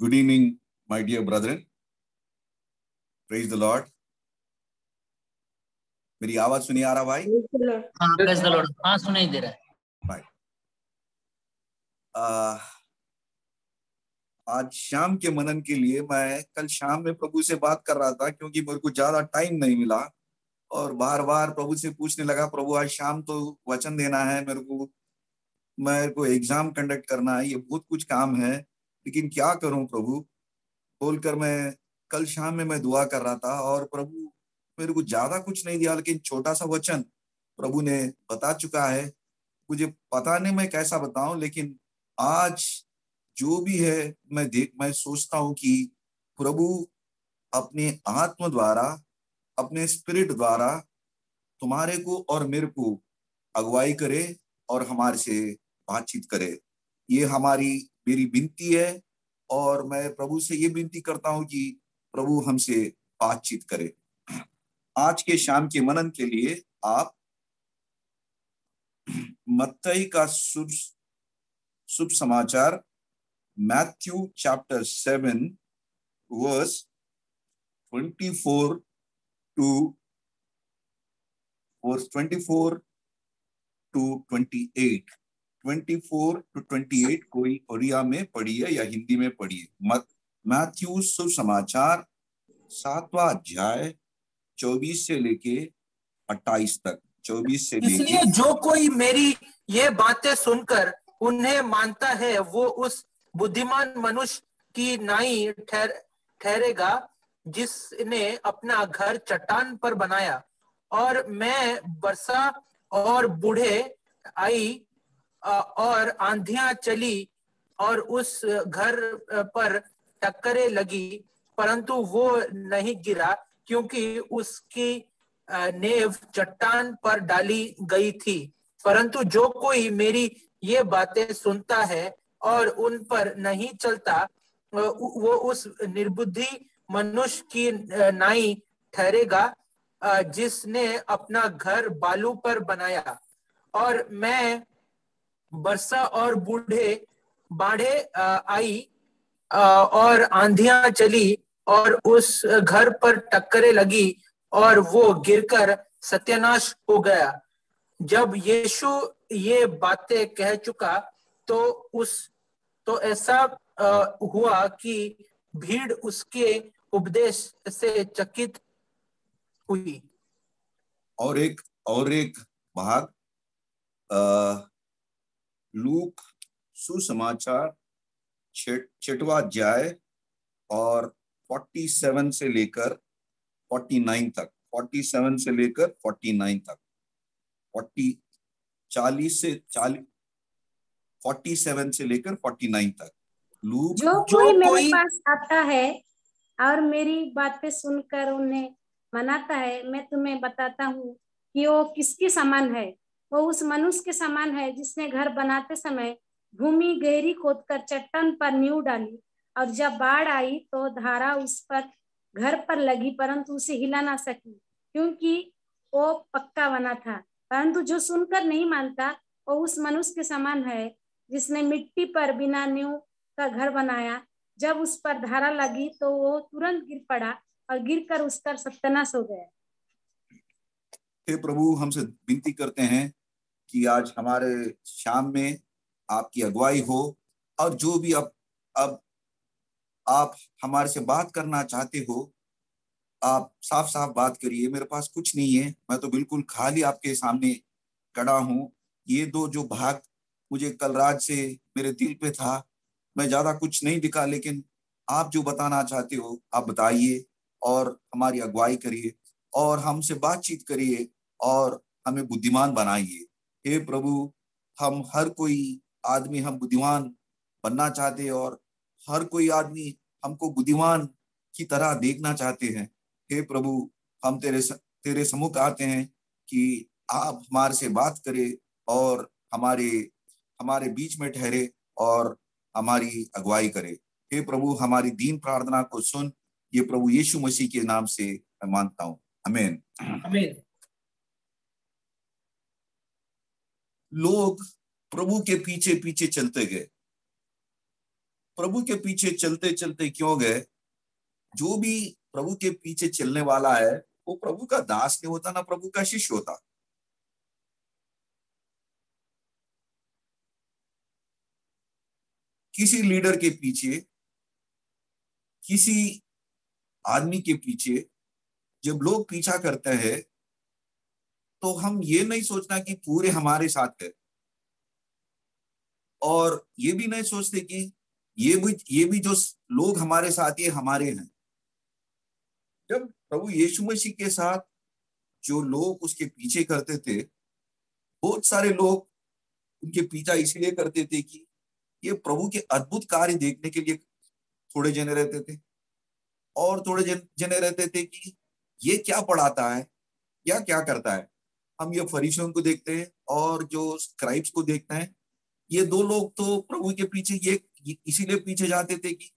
Good evening, my dear brethren. Praise the Lord. मेरी आवाज सुनी आ रहा भाई? हाँ, प्रेज द लॉर्ड। हाँ, सुनाई दे रहा है भाई। आज शाम के मनन के लिए मैं कल शाम में प्रभु से बात कर रहा था, क्योंकि मेरे को ज्यादा टाइम नहीं मिला और बार बार प्रभु से पूछने लगा, प्रभु आज शाम तो वचन देना है मेरे को एग्जाम कंडक्ट करना है, ये बहुत कुछ काम है, लेकिन क्या करूं प्रभु बोलकर मैं कल शाम में मैं दुआ कर रहा था। और प्रभु मेरे को ज्यादा कुछ नहीं दिया, लेकिन छोटा सा वचन प्रभु ने बता चुका है। मुझे पता नहीं मैं कैसा बताऊं, लेकिन आज जो भी है मैं सोचता हूं कि प्रभु अपने आत्मा द्वारा, अपने स्पिरिट द्वारा तुम्हारे को और मेरे को अगुवाई करे और हमारे से बातचीत करे। ये मेरी विनती है और मैं प्रभु से ये विनती करता हूं कि प्रभु हमसे बातचीत करे। आज के शाम के मनन के लिए आप मत्ती का शुभ समाचार मैथ्यू चैप्टर 7 वर्स 24 टू 28 कोई ओडिया में पढ़िए या हिंदी में पढ़िए। मैथ्यू शुभ समाचार 7वां अध्याय 24 से लेके 28 तक। 24 से लेके इसलिए जो कोई मेरी ये बातें सुनकर उन्हें मानता है वो उस बुद्धिमान मनुष्य की नाई ठहरेगा जिसने अपना घर चट्टान पर बनाया। और मैं वर्षा और बूढ़े आई और आंधियां चली और उस घर पर टक्करें लगी, परंतु वो नहीं गिरा क्योंकि उसकी नेव चट्टान पर डाली गई थी। परंतु जो कोई मेरी ये बातें सुनता है और उन पर नहीं चलता वो उस निर्बुद्धि मनुष्य की नाई ठहरेगा जिसने अपना घर बालू पर बनाया। और मैं वर्षा और बाढ़े आई और आंधियां चली और उस घर पर टक्करें लगी और वो गिरकर सत्यानाश हो गया। जब यीशु ये बातें कह चुका तो ऐसा हुआ कि भीड़ उसके उपदेश से चकित हुई। और एक भाग लूक सुसमाचार 6वां अध्याय और 47 से लेकर 49 तक। 47 से लेकर 49 तक। 47 से लेकर 49 तक। लूक जो कोई मेरे पास आता है और मेरी बातें सुनकर उन्हें मनाता है, मैं तुम्हें बताता हूँ कि वो किसके समान है। वो उस मनुष्य के समान है जिसने घर बनाते समय भूमि गहरी खोदकर चट्टान पर नींव डाली, और जब बाढ़ आई तो धारा उस पर घर पर लगी, परंतु उसे हिला ना सकी क्योंकि वो पक्का बना था। परंतु जो सुनकर नहीं मानता वो उस मनुष्य के समान है जिसने मिट्टी पर बिना नींव का घर बनाया। जब उस पर धारा लगी तो वो तुरंत गिर पड़ा और गिरकर उसका सत्यानाश हो गया। हे प्रभु, हमसे विनती करते हैं कि आज हमारे शाम में आपकी अगुवाई हो, और जो भी अब आप हमारे से बात करना चाहते हो, आप साफ साफ बात करिए। मेरे पास कुछ नहीं है, मैं तो बिल्कुल खाली आपके सामने खड़ा हूँ। ये जो भाग मुझे कल रात से मेरे दिल पे था, मैं ज्यादा कुछ नहीं दिखा, लेकिन आप जो बताना चाहते हो आप बताइए और हमारी अगुवाई करिए और हमसे बातचीत करिए और हमें बुद्धिमान बनाइए। हे प्रभु, हम हर कोई आदमी हम बुद्धिमान बनना चाहते हैं और हर कोई आदमी हमको बुद्धिमान की तरह देखना चाहते हैं। हे प्रभु, हम तेरे सम्मुख आते हैं कि आप हमारे से बात करें और हमारे बीच में ठहरे और हमारी अगुवाई करे। हे प्रभु, हमारी दीन प्रार्थना को सुन, ये प्रभु यीशु मसीह के नाम से मैं मांगता हूँ, आमीन। आमीन। लोग प्रभु के पीछे पीछे चलते गए, प्रभु के पीछे चलते चलते क्यों गए? जो भी प्रभु के पीछे चलने वाला है वो प्रभु का दास नहीं होता, ना प्रभु का शिष्य होता। किसी लीडर के पीछे, किसी आदमी के पीछे जब लोग पीछा करते हैं तो हम ये नहीं सोचना कि पूरे हमारे साथ है, और ये भी नहीं सोचते कि ये भी जो लोग हमारे साथ ये हमारे हैं। जब प्रभु यीशु मसीह के साथ जो लोग उसके पीछे करते थे, बहुत सारे लोग उनके पीछा इसलिए करते थे कि ये प्रभु के अद्भुत कार्य देखने के लिए थोड़े जने रहते थे, और थोड़े जने रहते थे कि ये क्या पढ़ाता है या क्या करता है। हम ये फरीसियों को देखते हैं और जो स्क्राइब्स को देखते हैं, ये दो लोग तो प्रभु के पीछे ये इसीलिए पीछे जाते थे कि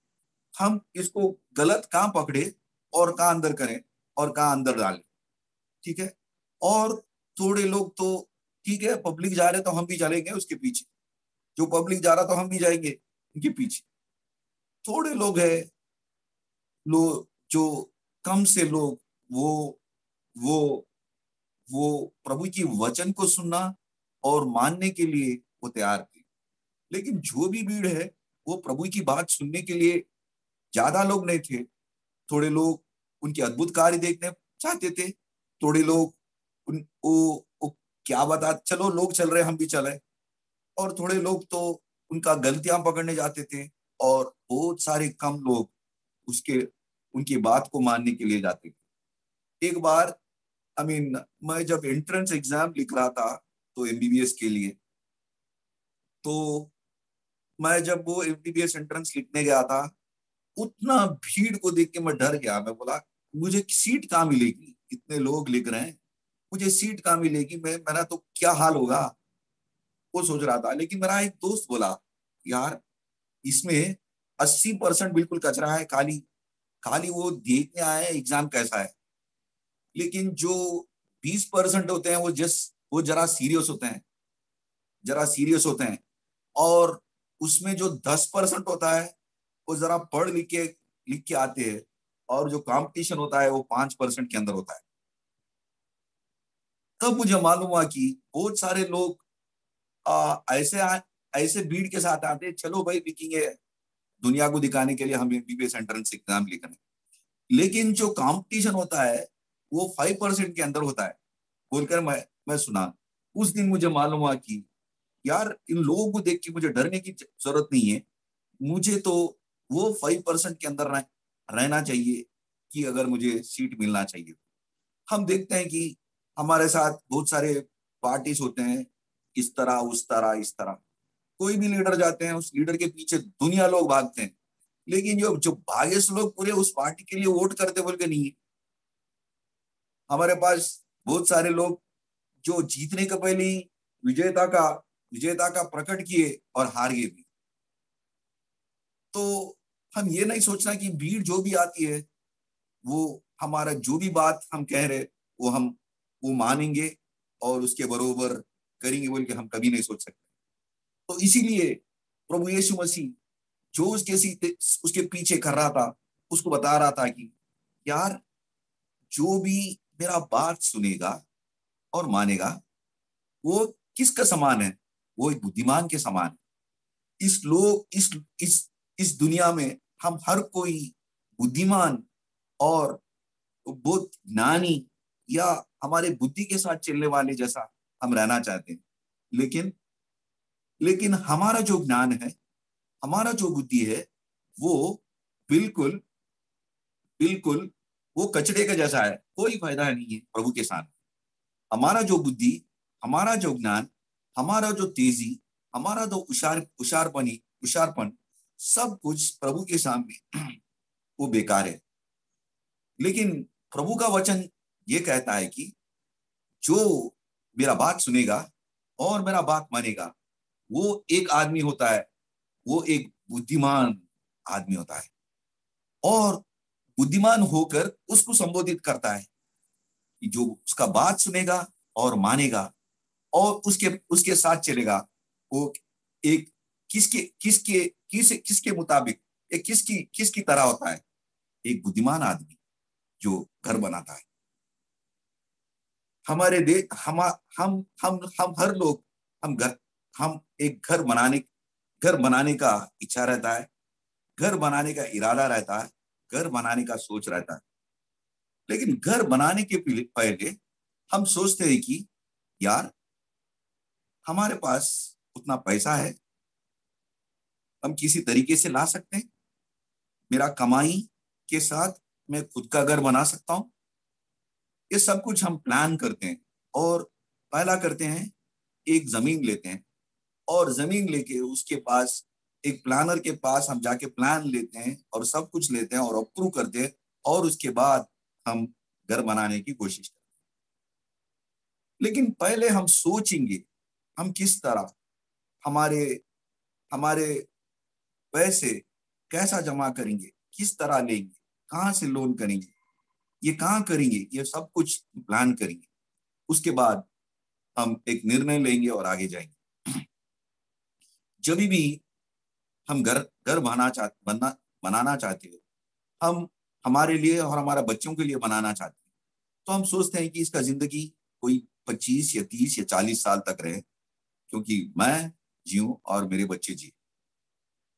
हम इसको गलत कहाँ पकड़े और कहाँ अंदर करें और कहाँ अंदर डालें, ठीक है। और थोड़े लोग तो ठीक है, पब्लिक जा रहे तो हम भी चलेंगे उसके पीछे, जो पब्लिक जा रहा तो हम भी जाएंगे उनके पीछे। थोड़े लोग हैं जो कम से लोग वो वो प्रभु की वचन को सुनना और मानने के लिए वो तैयार थे। लेकिन जो भी भीड़ है वो प्रभु की बात सुनने के लिए ज्यादा लोग नहीं थे। थोड़े लोग उनके अद्भुत कार्य देखने चाहते थे, थोड़े लोग वो क्या बता, चलो लोग चल रहे हम भी चले, और थोड़े लोग तो उनका गलतियां पकड़ने जाते थे, और बहुत सारे कम लोग उसके उनकी बात को मानने के लिए जाते थे। एक बार मैं जब एंट्रेंस एग्जाम लिख रहा था तो एमबीबीएस के लिए, तो मैं जब वो एमबीबीएस एंट्रेंस लिखने गया था, उतना भीड़ को देख के मैं डर गया। मैं बोला मुझे सीट कहाँ मिलेगी, इतने लोग लिख रहे हैं, मुझे सीट कहाँ मिलेगी, मेरा तो क्या हाल होगा, वो सोच रहा था। लेकिन मेरा एक दोस्त बोला यार इसमें 80% बिल्कुल कचरा है, खाली खाली वो देखने आए एग्जाम कैसा है। लेकिन जो 20% होते हैं वो जरा सीरियस होते हैं, और उसमें जो 10% होता है वो जरा पढ़ लिख के आते हैं, और जो कंपटीशन होता है वो 5% के अंदर होता है। तब मुझे मालूम हुआ कि बहुत सारे लोग ऐसे भीड़ के साथ आते हैं, चलो भाई लिखेंगे, दुनिया को दिखाने के लिए हम एमबीबीएस एंट्रेंस एग्जाम लिख रहे हैं। लेकिन जो कंपटीशन होता है वो 5% के अंदर होता है बोलकर मैं सुना। उस दिन मुझे मालूम हुआ कि यार इन लोगों को देख के मुझे डरने की जरूरत नहीं है, मुझे तो वो 5% के अंदर रहना चाहिए कि अगर मुझे सीट मिलना चाहिए। हम देखते हैं कि हमारे साथ बहुत सारे पार्टीज होते हैं, इस तरह उस तरह इस तरह, कोई भी लीडर जाते हैं उस लीडर के पीछे दुनिया लोग भागते हैं, लेकिन जो भागे से लोग पूरे उस पार्टी के लिए वोट करते बोल के नहीं है। हमारे पास बहुत सारे लोग जो जीतने के पहले ही विजेता का प्रकट किए और हार गए भी। तो हम ये नहीं सोचना कि भीड़ जो भी आती है वो हमारा जो भी बात हम कह रहे वो मानेंगे और उसके बरोबर करेंगे बोल के हम कभी नहीं सोच सकते। तो इसीलिए प्रभु यीशु मसीह जो उसके पीछे कर रहा था, उसको बता रहा था कि यार जो भी मेरा बात सुनेगा और मानेगा वो किसका समान है, वो एक बुद्धिमान के समान है। इस दुनिया में हम हर कोई बुद्धिमान और बहुत ज्ञानी या हमारे बुद्धि के साथ चलने वाले जैसा हम रहना चाहते हैं। लेकिन हमारा जो ज्ञान है, हमारा जो बुद्धि है, वो बिल्कुल बिल्कुल वो कचड़े का जैसा है, कोई फायदा नहीं है प्रभु के साथ। हमारा जो बुद्धि, हमारा जो ज्ञान, हमारा जो तेजी, हमारा जो उशारपन, सब कुछ प्रभु के सामने वो बेकार है। लेकिन प्रभु का वचन ये कहता है कि जो मेरा बात सुनेगा और मेरा बात मानेगा वो एक आदमी होता है, वो एक बुद्धिमान आदमी होता है, और बुद्धिमान होकर उसको संबोधित करता है कि जो उसका बात सुनेगा और मानेगा और उसके साथ चलेगा वो एक किसके मुताबिक, ये किसकी तरह होता है? एक बुद्धिमान आदमी जो घर बनाता है। हमारे देश हम हर लोग हम एक घर बनाने का इच्छा रहता है, घर बनाने का इरादा रहता है, घर बनाने का सोच रहता है। लेकिन घर बनाने के पहले हम सोचते हैं कि यार हमारे पास उतना पैसा है, हम किसी तरीके से ला सकते हैं, मेरा कमाई के साथ मैं खुद का घर बना सकता हूं। ये सब कुछ हम प्लान करते हैं और पहला करते हैं, एक जमीन लेते हैं और जमीन लेके उसके पास एक प्लानर के पास हम जाके प्लान लेते हैं और सब कुछ लेते हैं और अप्रूव करते हैं और उसके बाद हम घर बनाने की कोशिश करते हैं। लेकिन पहले हम सोचेंगे हम किस तरह हमारे हमारे पैसे कैसा जमा करेंगे, किस तरह लेंगे, कहाँ से लोन करेंगे, ये कहाँ करेंगे, ये सब कुछ प्लान करेंगे। उसके बाद हम एक निर्णय लेंगे और आगे जाएंगे। जब भी हम घर बनाना चाहते हैं, हम हमारे लिए और हमारे बच्चों के लिए बनाना चाहते हैं, तो हम सोचते हैं कि इसका जिंदगी कोई 25 या 30 या 40 साल तक रहे, क्योंकि मैं जीऊं और मेरे बच्चे जी।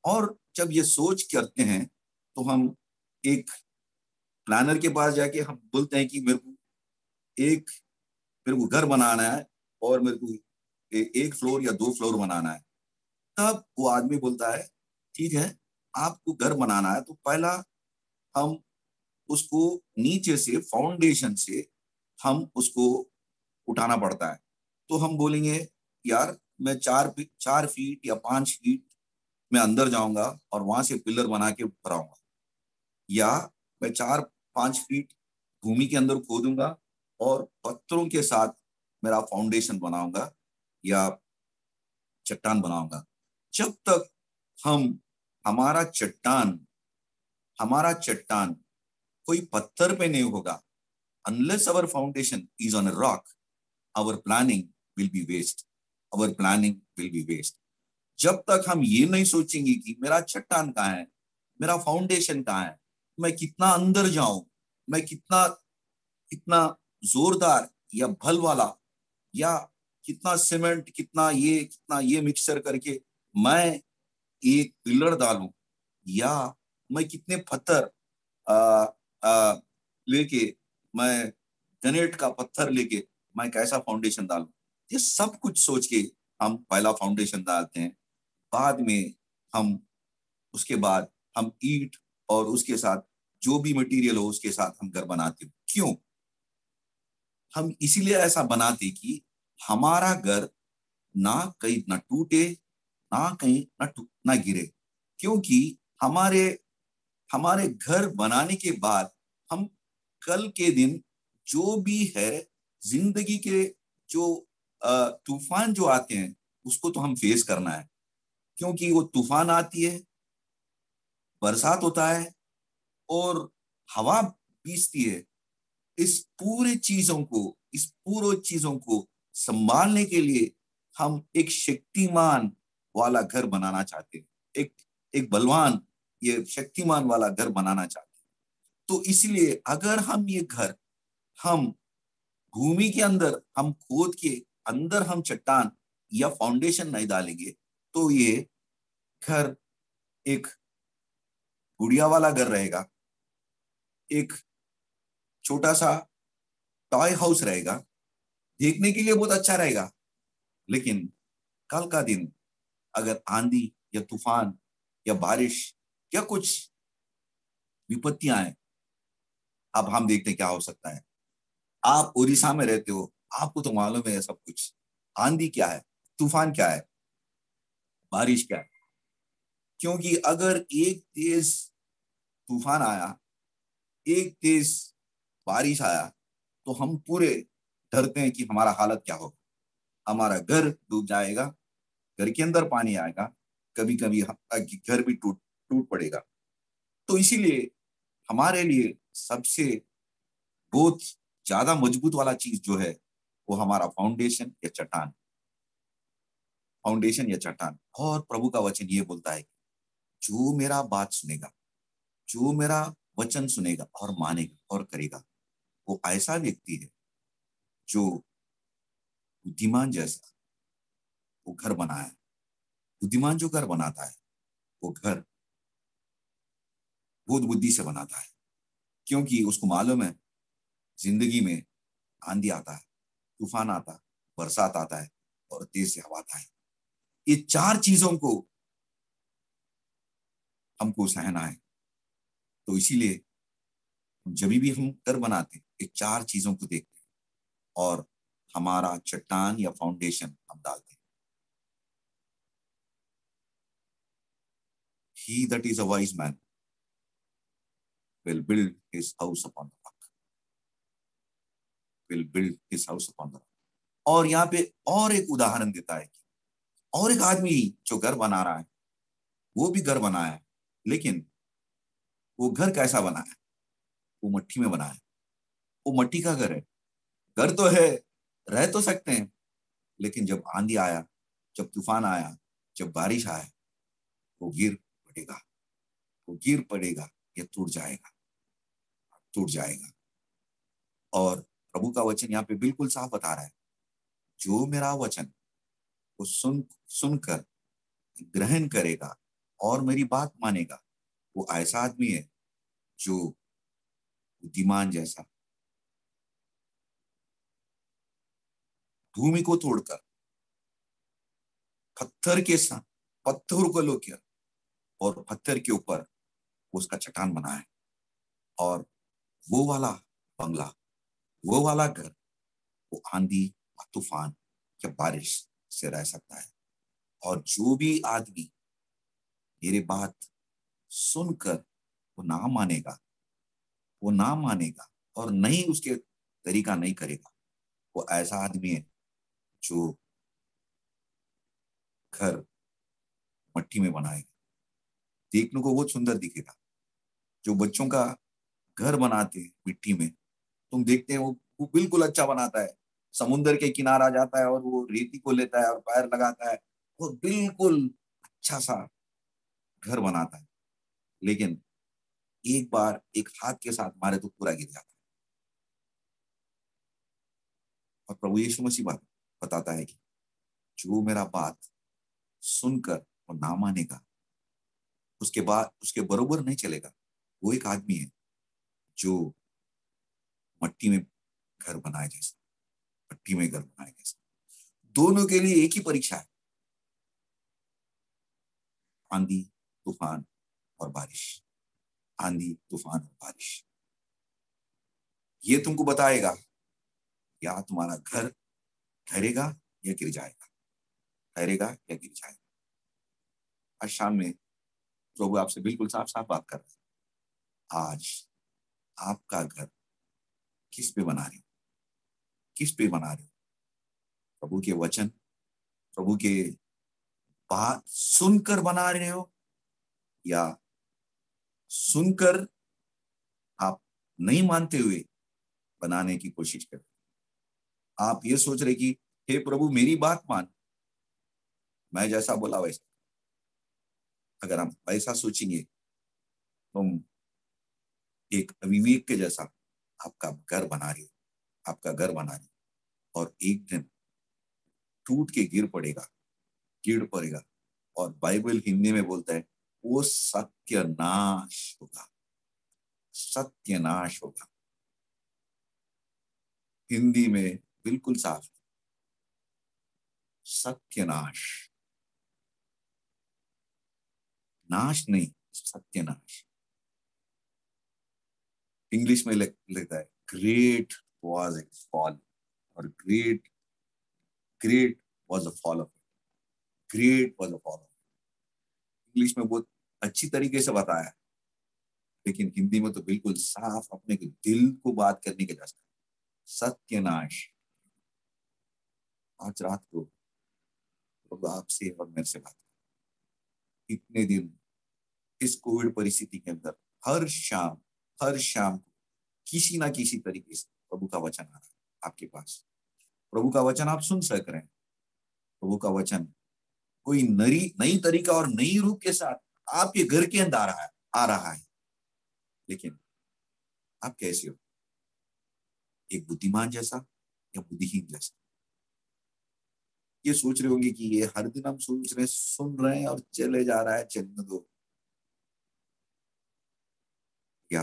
और जब ये सोच करते हैं तो हम एक प्लानर के पास जाके हम बोलते हैं कि मेरे को घर बनाना है और मेरे को एक फ्लोर या 2 फ्लोर बनाना है। तब वो आदमी बोलता है ठीक है, आपको घर बनाना है तो पहला हम उसको नीचे से फाउंडेशन से हम उसको उठाना पड़ता है। तो हम बोलेंगे यार मैं 4 फीट या 5 फीट में अंदर जाऊंगा और वहां से पिलर बना के ऊपर आऊंगा, या मैं 4-5 फीट भूमि के अंदर खोदूंगा और पत्थरों के साथ मेरा फाउंडेशन बनाऊंगा या चट्टान बनाऊंगा। जब तक हम हमारा चट्टान कोई पत्थर पे नहीं होगा, unless our foundation is on a rock, our planning will be waste. जब तक हम ये नहीं सोचेंगे कि मेरा चट्टान कहाँ है, मेरा फाउंडेशन कहाँ है, मैं कितना अंदर जाऊं, मैं कितना जोरदार या भल वाला या कितना सीमेंट कितना ये मिक्सचर करके मैं एक पिलर डालूं, या मैं कितने पत्थर लेके मैं ग्रेनाइट का पत्थर लेके मैं कैसा फाउंडेशन डालूं, ये सब कुछ सोच के हम पहला फाउंडेशन डालते हैं। बाद में उसके बाद हम ईंट और उसके साथ जो भी मटेरियल हो उसके साथ हम घर बनाते हैं। क्यों हम इसीलिए ऐसा बनाते कि हमारा घर ना कहीं ना टूटे, ना कहीं ना गिरे, क्योंकि हमारे घर बनाने के बाद हम कल के दिन जो भी है जिंदगी के जो तूफान जो आते हैं उसको तो हम फेस करना है, क्योंकि वो तूफान आती है, बरसात होता है और हवा बीसती है। इस पूरे चीजों को संभालने के लिए हम एक शक्तिमान वाला घर बनाना चाहते हैं, एक बलवान ये शक्तिमान वाला घर बनाना चाहते हैं। तो इसलिए अगर हम ये घर हम भूमि के अंदर हम खोद के अंदर हम चट्टान या फाउंडेशन नहीं डालेंगे तो ये घर एक गुड़िया वाला घर रहेगा, एक छोटा सा टॉय हाउस रहेगा, देखने के लिए बहुत अच्छा रहेगा, लेकिन कल का दिन अगर आंधी या तूफान या बारिश या कुछ विपत्तियां आए, अब हम देखते क्या हो सकता है। आप उड़ीसा में रहते हो, आपको तो मालूम है सब कुछ, आंधी क्या है, तूफान क्या है, बारिश क्या है। क्योंकि अगर एक तेज तूफान आया, एक तेज बारिश आया तो हम पूरे डरते हैं कि हमारा हालत क्या होगा, हमारा घर डूब जाएगा, घर के अंदर पानी आएगा, कभी कभी घर भी टूट पड़ेगा। तो इसीलिए हमारे लिए सबसे बहुत ज्यादा मजबूत वाला चीज जो है वो हमारा फाउंडेशन या चट्टान। फाउंडेशन या चट्टान। और प्रभु का वचन ये बोलता है, जो मेरा बात सुनेगा, जो मेरा वचन सुनेगा और मानेगा और करेगा, वो ऐसा व्यक्ति है जो बुद्धिमान जैसा वो घर बनाया है। बुद्धिमान जो घर बनाता है, वो घर बहुत बुद्धि से बनाता है, क्योंकि उसको मालूम है जिंदगी में आंधी आता है, तूफान आता है, बरसात आता है और तेज से हवा आता है। ये चार चीजों को हमको सहना है। तो इसीलिए जब भी हम घर बनाते हैं, ये चार चीजों को देखते हैं और हमारा चट्टान या फाउंडेशन हम डालते हैं। He that is a wise man will build his house upon the rock. Will build his house upon the rock. और यहाँ पे और एक उदाहरण देता है कि और एक आदमी जो घर बना रहा है, वो भी घर बनाया है, लेकिन वो घर कैसा बना है? वो मट्टी में बना है। वो मट्टी का घर है। घर तो है, रह तो सकते हैं, लेकिन जब आंधी आया, जब तूफान आया, जब बारिश आया, वो गिर पड़ेगा, वो गिर पड़ेगा, ये टूट जाएगा, टूट जाएगा। और प्रभु का वचन यहाँ पे बिल्कुल साफ बता रहा है, जो मेरा वचन वो सुनकर ग्रहण करेगा और मेरी बात मानेगा, वो ऐसा आदमी है जो बुद्धिमान जैसा भूमि को तोड़कर पत्थर को लेकर और पत्थर के ऊपर उसका चट्टान बना है। और वो वाला बंगला, वो वाला घर, वो आंधी और तूफान या बारिश से रह सकता है। और जो भी आदमी मेरी बात सुनकर वो ना मानेगा और नहीं उसके तरीका नहीं करेगा, वो ऐसा आदमी है जो घर मट्टी में बनाएगा। देखने को बहुत सुंदर दिखेगा। जो बच्चों का घर बनाते हैं मिट्टी में, तुम देखते हैं वो बिल्कुल अच्छा बनाता है। समुद्र के किनारा जाता है और वो रेती को लेता है और पैर लगाता है और बिल्कुल अच्छा सा घर बनाता है। लेकिन एक बार एक हाथ के साथ मारे तो पूरा गिर जाता है। और प्रभु यीशु मसीह बात बताता है कि जो मेरा बात सुनकर और ना मानेगा, उसके बाद उसके बरोबर नहीं चलेगा, वो एक आदमी है जो मट्टी में घर बनाए जैसा, मट्टी में घर बनाए जैसा। दोनों के लिए एक ही परीक्षा है, आंधी तूफान और बारिश। आंधी तूफान और बारिश ये तुमको बताएगा या तुम्हारा घर ठहरेगा या गिर जाएगा, ठहरेगा या गिर जाएगा। आज शाम में प्रभु आपसे बिल्कुल साफ साफ बात कर रहे हैं। आज आपका घर किस पे बना रहे हो? किस पे बना रहे हो? प्रभु के वचन, प्रभु के बात सुनकर बना रहे हो या सुनकर आप नहीं मानते हुए बनाने की कोशिश कर रहे हो? आप ये सोच रहे कि हे प्रभु मेरी बात मान, मैं जैसा बोला वैसा। अगर हम ऐसा सोचेंगे तो एक अविवेक के जैसा आपका घर बना रही हो, आपका घर बना रही और एक दिन टूट के गिर पड़ेगा। और बाइबल हिंदी में बोलता है वो सत्यानाश होगा। हिंदी में बिल्कुल साफ, सत्यानाश, नाश नहीं, सत्यानाश। इंग्लिश में लिखता है ग्रेट वॉज ए फॉल और great was a fall of great was a fall of. English में बहुत अच्छी तरीके से बताया, लेकिन हिंदी में तो बिल्कुल साफ अपने के दिल को बात करने के जैसा, सत्यानाश। आज रात को तो आपसे और मेरे से बात, इतने दिन इस कोविड परिस्थिति के अंदर हर शाम को किसी ना किसी तरीके से प्रभु का वचन आ रहा है आपके पास। प्रभु का वचन आप सुन सक रहे हैं। प्रभु का वचन कोई नई तरीका और नई रूप के साथ आपके घर के अंदर आ रहा है, लेकिन आप कैसे हो? एक बुद्धिमान जैसा या बुद्धिहीन जैसा? ये सोच रहे होंगे कि ये हर दिन हम सोच रहे सुन रहे हैं और चले जा रहा है, चलने दो। या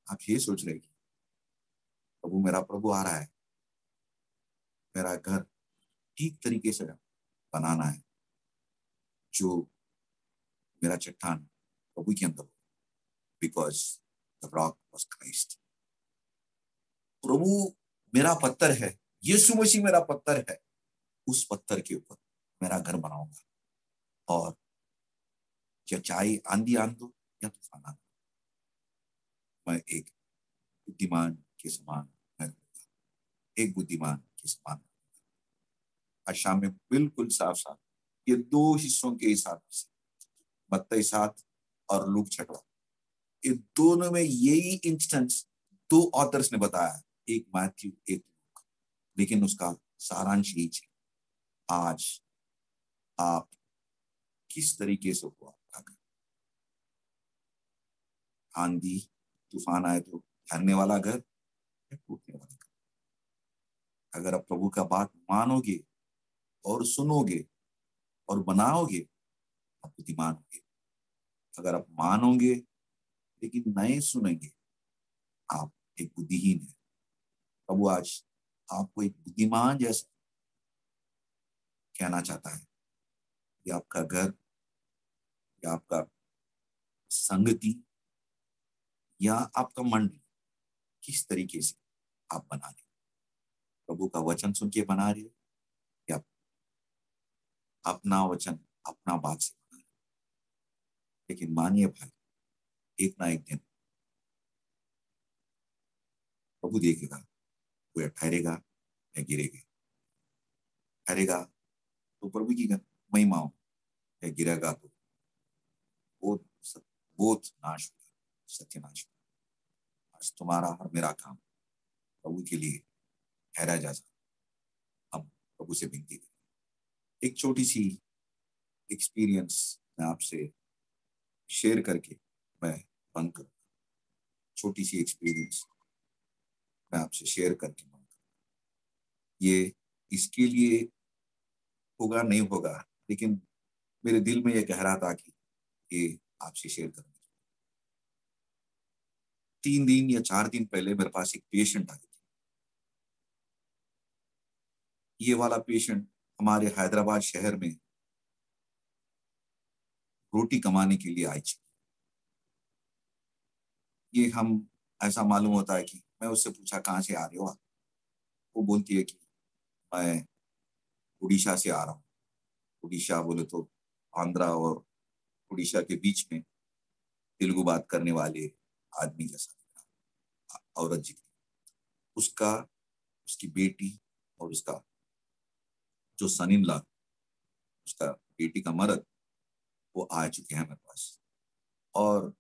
आप ये सोच रहे हैं कि मेरा प्रभु आ रहा है, मेरा घर ठीक तरीके से बनाना है, जो मेरा चट्टान प्रभु के अंदर, because the rock was Christ. प्रभु मेरा पत्थर है, यीशु मसीह मेरा पत्थर है, उस पत्थर के ऊपर मेरा घर बनाऊंगा, और चाहे आंधी आंदो या तूफान आंदो, मैं एक बुद्धिमान के समान, मैं एक बुद्धिमान के समान। आज शाम में बिल्कुल साफ साफ ये दो हिस्सों के हिसाब से, मत्ती 7 और लूक 6, ये दोनों में यही इंस्टेंस दो ऑथर्स ने बताया, एक मैथ्यू एक लूक, लेकिन उसका सारांश यही है। आज आप किस तरीके से हुआ, आंधी तूफान आए तो ठहरने वाला घर या टूटने वाला घर? अगर आप प्रभु का बात मानोगे और सुनोगे और बनाओगे, आप बुद्धिमान होगे। अगर आप मानोगे लेकिन नहीं सुनेंगे, आप एक बुद्धिहीन है। प्रभु आज आपको एक बुद्धिमान जैसा कहना चाहता है कि आपका घर या आपका संगति या आपका मंडली किस तरीके से आप बना रहे हो? प्रभु का वचन सुन के बना रहे हो या अपना वचन अपना बात से बना रहे हो? लेकिन मानिए भाई, एक ना एक दिन प्रभु देखेगा, वो ठहरेगा या गिरेगा। ठहरेगा तो प्रभु की महिमा हो, या गिरेगा तो बहुत नाश होगा, सत्यनाश होगा। आज तुम्हारा और मेरा काम प्रभु के लिए ठहरा जा सकता। हम प्रभु से विनती करें। एक छोटी सी एक्सपीरियंस मैं आपसे शेयर करके मैं बंद करूँ। छोटी सी एक्सपीरियंस मैं आपसे शेयर करके बंद करूँ। ये इसके लिए होगा नहीं होगा, लेकिन मेरे दिल में ये कह रहा था कि ये आपसे शेयर करूंगा। 3 दिन या 4 दिन पहले मेरे पास एक पेशेंट आई थी। ये वाला पेशेंट हमारे हैदराबाद शहर में रोटी कमाने के लिए आई थी। ये हम ऐसा मालूम होता है कि मैं उससे पूछा कहाँ से आ रहे हो आप? वो बोलती है कि मैं उड़ीसा से आ रहा हूँ। उड़ीसा बोले तो आंध्रा और उड़ीसा के बीच में तेलुगु बात करने वाले आदमी जैसा औरत जी। उसका, उसकी बेटी और उसका जो सन इन लॉ, उसका बेटी का मर्द, वो आ चुके हैं मेरे पास। और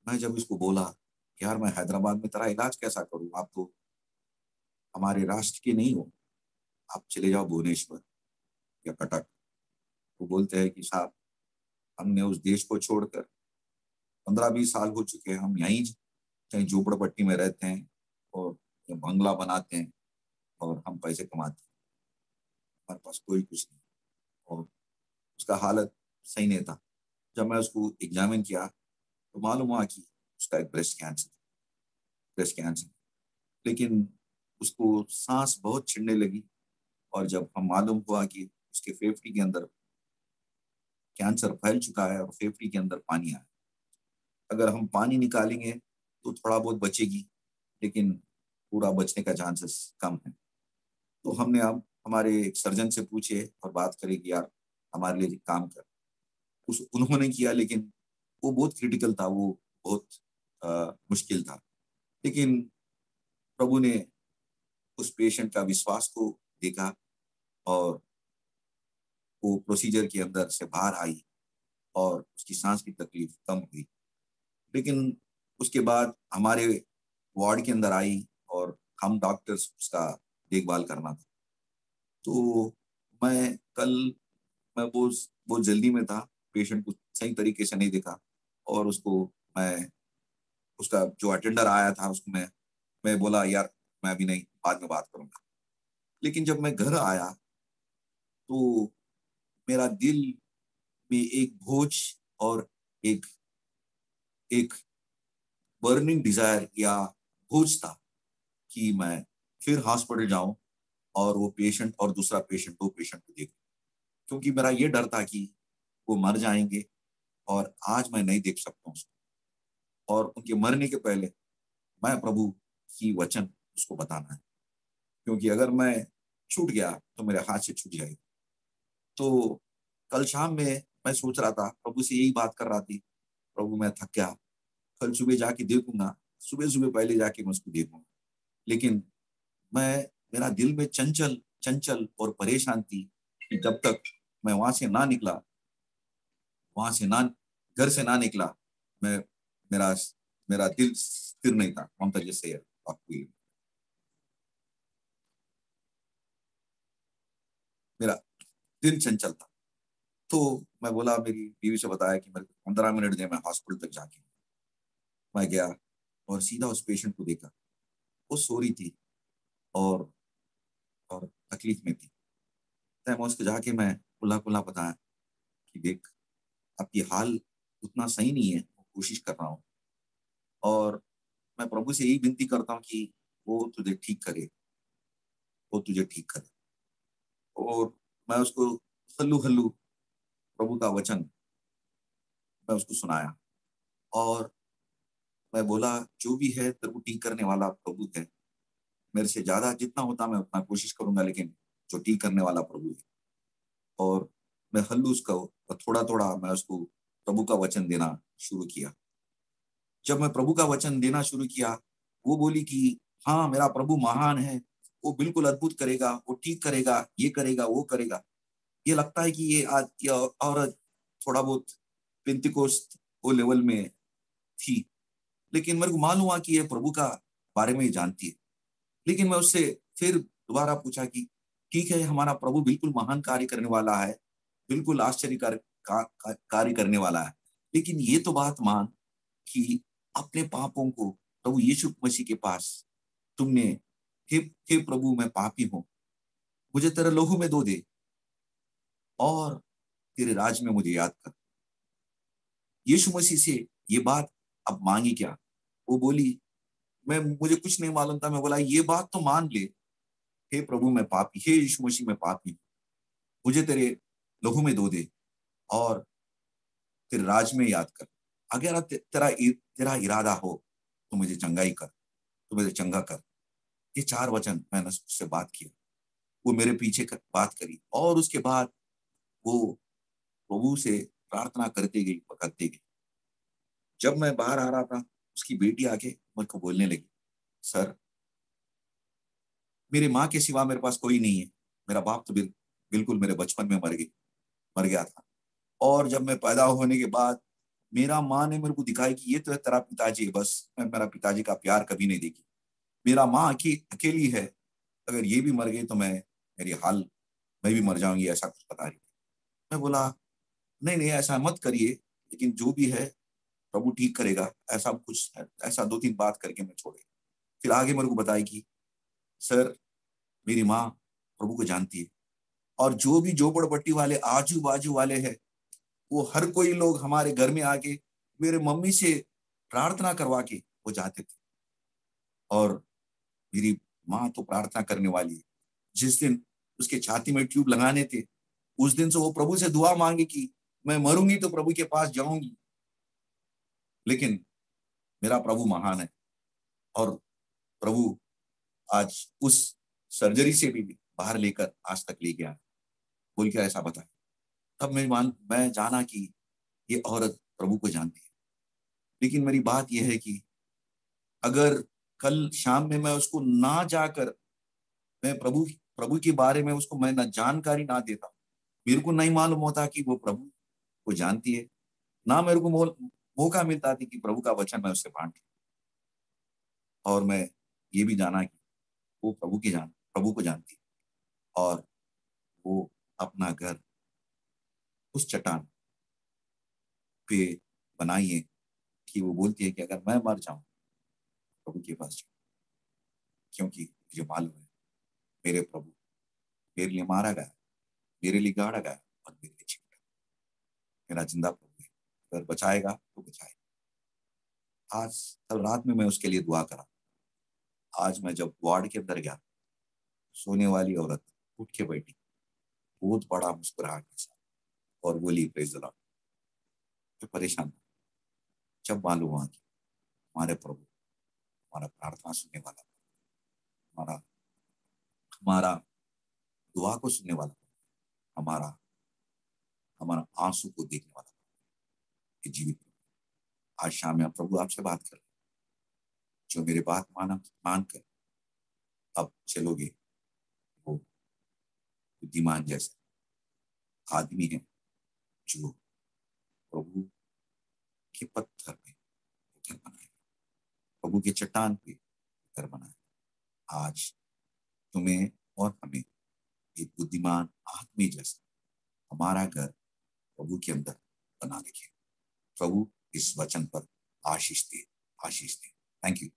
मैं जब इसको बोला कि यार मैं हैदराबाद में तेरा इलाज कैसा करूं, आप तो हमारे राष्ट्र के नहीं हो, आप चले जाओ भुवनेश्वर या कटक। वो बोलते हैं कि साहब हमने उस देश को छोड़कर 15-20 साल हो चुके हैं, हम यहीं कहीं झोपड़पट्टी में रहते हैं और बंगला बनाते हैं और हम पैसे कमाते हैं, हमारे पास कोई कुछ नहीं। और उसका हालत सही नहीं था। जब मैं उसको एग्जामिन किया तो मालूम हुआ कि उसका एक ब्रेस्ट कैंसर। लेकिन उसको सांस बहुत छिड़ने लगी, और जब हम मालूम हुआ कि उसके फेफड़े के अंदर कैंसर फैल चुका है और फेफड़े के अंदर पानी आया, अगर हम पानी निकालेंगे तो थोड़ा बहुत बचेगी, लेकिन पूरा बचने का चांसेस कम है। तो हमने अब हमारे एक सर्जन से पूछे और बात करी कि यार हमारे लिए काम कर। उन्होंने किया, लेकिन वो बहुत क्रिटिकल था, वो बहुत मुश्किल था। लेकिन प्रभु ने उस पेशेंट का विश्वास को देखा और वो प्रोसीजर के अंदर से बाहर आई और उसकी सांस की तकलीफ कम हुई। लेकिन उसके बाद हमारे वार्ड के अंदर आई और हम डॉक्टर्स उसका देखभाल करना था। तो मैं कल मैं बहुत जल्दी में था, पेशेंट को सही तरीके से नहीं देखा, और उसको मैं उसका जो अटेंडर आया था उसको मैं बोला यार मैं अभी नहीं, बाद में बात करूंगा। लेकिन जब मैं घर आया तो मेरा दिल में एक बोझ और एक एक बर्निंग डिजायर या बोझ था कि मैं फिर हॉस्पिटल जाऊं और वो पेशेंट और दूसरा पेशेंट, दो पेशेंट को देखूं, क्योंकि मेरा ये डर था कि वो मर जाएंगे और आज मैं नहीं देख सकता उसको, और उनके मरने के पहले मैं प्रभु की वचन उसको बताना है, क्योंकि अगर मैं छूट गया तो मेरे हाथ से छूट जाएगी। तो कल शाम में मैं सोच रहा था, प्रभु से यही बात कर रहा थी, प्रभु मैं थक गया, कल सुबह जाके देखूंगा, सुबह सुबह पहले जाके मैं उसको देखूंगा। लेकिन मैं मेरा दिल में चंचल चंचल और परेशान थी कि जब तक मैं वहां से ना निकला, वहां से ना घर से ना निकला, मैं मेरा मेरा दिल स्थिर नहीं था। ममता जैसे आपको मेरा दिल चंचल था। तो मैं बोला, मेरी बीवी से बताया कि मेरे को 15 मिनट दे, मैं हॉस्पिटल तक जाके मैं गया और सीधा उस पेशेंट को देखा। वो सो रही थी और और तकलीफ में थी। तो मैं उसको जाके मैं खुला खुला बताया कि देख, आपकी हाल उतना सही नहीं है, मैं कोशिश कर रहा हूँ और मैं प्रभु से यही विनती करता हूँ कि वो तुझे ठीक करे, वो तुझे ठीक करे। और मैं उसको हल्लू हल्लू प्रभु का वचन मैं उसको सुनाया, और मैं बोला जो भी है तेरे को ठीक करने वाला प्रभु है। मेरे से ज्यादा जितना होता मैं उतना कोशिश करूंगा, लेकिन जो ठीक करने वाला प्रभु है। और मैं हल्लू उसका थोड़ा थोड़ा मैं उसको प्रभु का वचन देना शुरू किया। जब मैं प्रभु का वचन देना शुरू किया, वो बोली कि हाँ मेरा प्रभु महान है, वो बिल्कुल अद्भुत करेगा, वो ठीक करेगा, ये करेगा, वो करेगा। ये लगता है कि ये औरत थोड़ा बहुत पेंतिकोस्त वो लेवल में थी, लेकिन मेरे को मालूम हुआ कि ये प्रभु का बारे में ही जानती है। लेकिन मैं उससे फिर दोबारा पूछा कि ठीक है, हमारा प्रभु बिल्कुल महान कार्य करने वाला है, बिल्कुल आश्चर्य कार्य करने वाला है, लेकिन ये तो बात मान कि अपने पापों को प्रभु यीशु मसीह के पास तुमने, हे हे प्रभु मैं पापी हूं, मुझे तेरे लहू में धो दे और तेरे राज में मुझे याद कर। यीशु मसीह से ये बात अब मांगी क्या? वो बोली मैं मुझे कुछ नहीं मालूम था। मैं बोला ये बात तो मान ले, हे प्रभु मैं पापी, हे यीशु मसीह मैं पापी, मुझे तेरे लहू में धो दे और तेरे राज में याद कर। अगर तेरा इरादा हो तो मुझे चंगाई कर, तो मुझे चंगा कर। ये 4 वचन मैंने उससे बात किया। वो मेरे पीछे बात करी और उसके बाद वो प्रभु से प्रार्थना करते गई, पकड़ते गई। जब मैं बाहर आ रहा था, उसकी बेटी आके मेरे को बोलने लगी, सर मेरी माँ के सिवा मेरे पास कोई नहीं है। मेरा बाप तो बिल्कुल मेरे बचपन में मर गया था, और जब मैं पैदा होने के बाद मेरा माँ ने मेरे को दिखाई कि ये तो तेरा पिताजी है, बस मैं मेरा पिताजी का प्यार कभी नहीं देखी। मेरा माँ अकेली है, अगर ये भी मर गई तो मेरी हाल मैं भी मर जाऊंगी, ऐसा कुछ बता रही थी। मैं बोला नहीं नहीं ऐसा मत करिए, लेकिन जो भी है प्रभु ठीक करेगा, ऐसा कुछ है। ऐसा 2-3 बात करके मैं छोड़े। फिर आगे मेरे को बताई कि सर मेरी माँ प्रभु को जानती है, और जो भी झोपड़पट्टी वाले आजू बाजू वाले हैं, वो हर कोई लोग हमारे घर में आके मेरे मम्मी से प्रार्थना करवा के वो जाते थे। और मेरी माँ तो प्रार्थना करने वाली है। जिस दिन उसके छाती में ट्यूब लगाने थे, उस दिन से वो प्रभु से दुआ मांगी कि मैं मरूंगी तो प्रभु के पास जाऊंगी। लेकिन मेरा प्रभु महान है, और प्रभु आज उस सर्जरी से भी बाहर लेकर आज तक ले गया। बोल के ऐसा बताया। तब मैं जाना कि ये औरत प्रभु को जानती है। लेकिन मेरी बात यह है कि अगर कल शाम में मैं उसको ना जाकर मैं प्रभु के बारे में उसको मैं ना जानकारी ना देता, मेरे को नहीं मालूम होता कि वो प्रभु को जानती है, ना मेरे को मौका मिलता था कि प्रभु का वचन मैं उससे बांट। और मैं ये भी जाना कि वो प्रभु को जानती है, और वो अपना घर उस चट्टान पे बनाई है कि वो बोलती है कि अगर मैं मर जाऊं प्रभु के पास जाऊं, क्योंकि मुझे मालूम है मेरे प्रभु मेरे लिए मारा गया, मेरे लिए गाड़ा गया और मेरे लिए छिपा। मेरा जिंदा प्रभु है, अगर बचाएगा तो बचाएगा। आज कल रात में मैं उसके लिए दुआ करा। आज मैं जब वार्ड के अंदर गया, सोने वाली औरत उठ के बैठी बहुत बड़ा मुस्कुराहट के साथ और बोली प्रेज द लॉर्ड। मैं परेशान था जब मालूम हुआ कि हमारे प्रभु हमारा प्रार्थना सुनने वाला, हमारा हमारा दुआ को सुनने वाला, हमारा हमारा आंसू को देखने वाला ये जीवित प्रभु। आज शाम में प्रभु आपसे बात कर, जो मेरे बात मान कर अब चलोगे, वो बुद्धिमान जैसा आदमी है जो प्रभु के पत्थर पे घर बनाए, प्रभु के चट्टान पे घर बनाए। आज तुम्हें और हमें एक बुद्धिमान आदमी जैसा हमारा घर प्रभु के अंदर बना रखे। प्रभु इस वचन पर आशीष दे, आशीष दे। Thank you.